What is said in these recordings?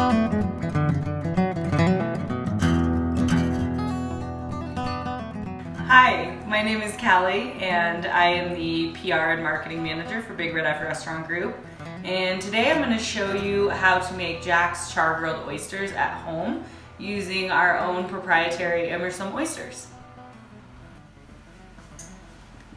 Hi, my name is Callie and I am the PR and marketing manager for Big Red F Restaurant Group. And today I'm going to show you how to make Jack's Chargrilled Oysters at home using our own proprietary Emerson oysters.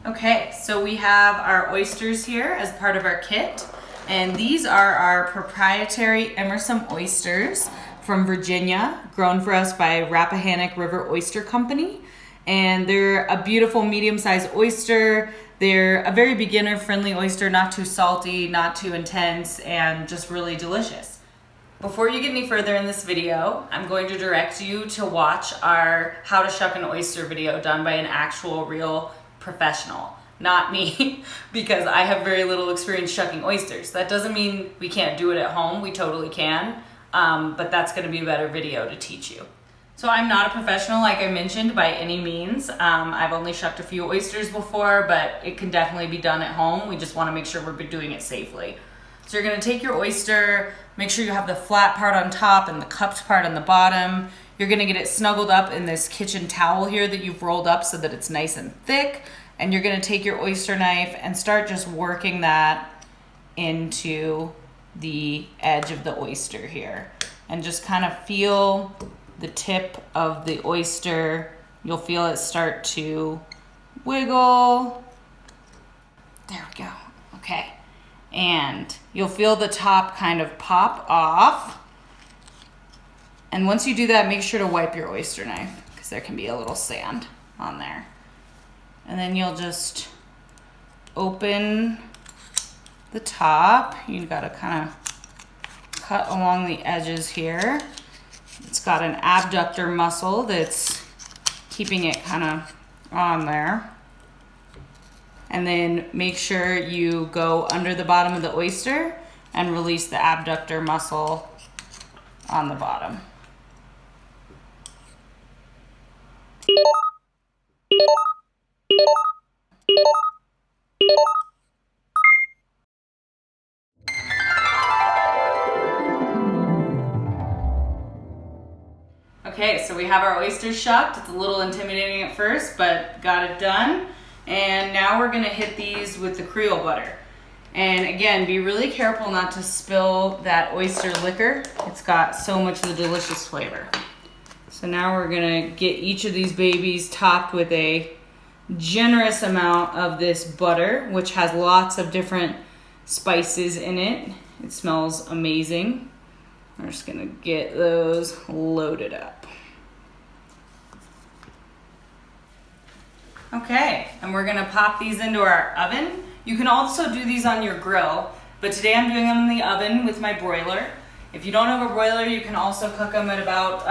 Okay, so we have our oysters here as part of our kit, and these are our proprietary Emerson oysters from Virginia, grown for us by Rappahannock River Oyster Company. And they're a beautiful medium-sized oyster. They're a very beginner-friendly oyster, not too salty, not too intense, and just really delicious. Before you get any further in this video, I'm going to direct you to watch our How to Shuck an Oyster video done by an actual real professional, not me, because I have very little experience shucking oysters. That doesn't mean we can't do it at home. We totally can, but that's going to be a better video to teach you. So I'm not a professional, like I mentioned, by any means. I've only shucked a few oysters before, but it can definitely be done at home. We just want to make sure we're doing it safely. So you're going to take your oyster, make sure you have the flat part on top and the cupped part on the bottom. You're going to get it snuggled up in this kitchen towel here that you've rolled up so that it's nice and thick. And you're going to take your oyster knife and start just working that into the edge of the oyster here. And just kind of feel the tip of the oyster. You'll feel it start to wiggle. There we go. Okay. And you'll feel the top kind of pop off. And once you do that, make sure to wipe your oyster knife because there can be a little sand on there. And then you'll just open the top. You've got to kind of cut along the edges here. It's got an abductor muscle that's keeping it kind of on there. And then make sure you go under the bottom of the oyster and release the abductor muscle on the bottom. Okay, so we have our oysters shucked. It's a little intimidating at first, but got it done. And now we're gonna hit these with the Creole butter. And again, be really careful not to spill that oyster liquor. It's got so much of the delicious flavor. So now we're gonna get each of these babies topped with a generous amount of this butter, which has lots of different spices in it. It smells amazing. We're just gonna get those loaded up. Okay, and we're gonna pop these into our oven. You can also do these on your grill, but today I'm doing them in the oven with my broiler. If you don't have a broiler, you can also cook them at about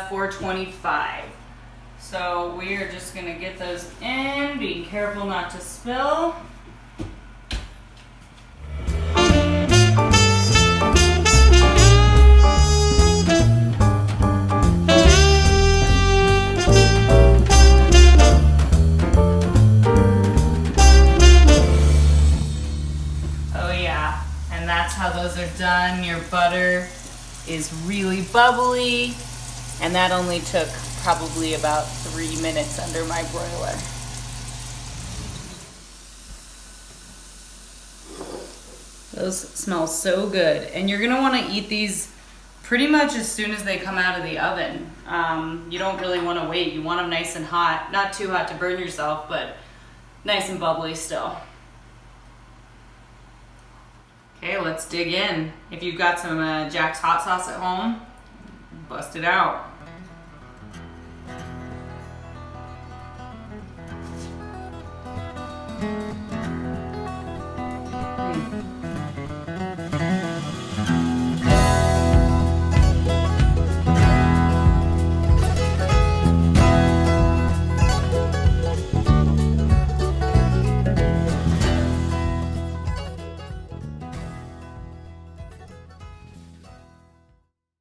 425. So we are just gonna get those in, being careful not to spill. How those are done. Your butter is really bubbly, and that only took probably about 3 minutes under my broiler. Those smell so good, and you're gonna want to eat these pretty much as soon as they come out of the oven. You don't really want to wait. You want them nice and hot, not too hot to burn yourself, but nice and bubbly still. Okay, let's dig in. If you've got some Jack's hot sauce at home, bust it out.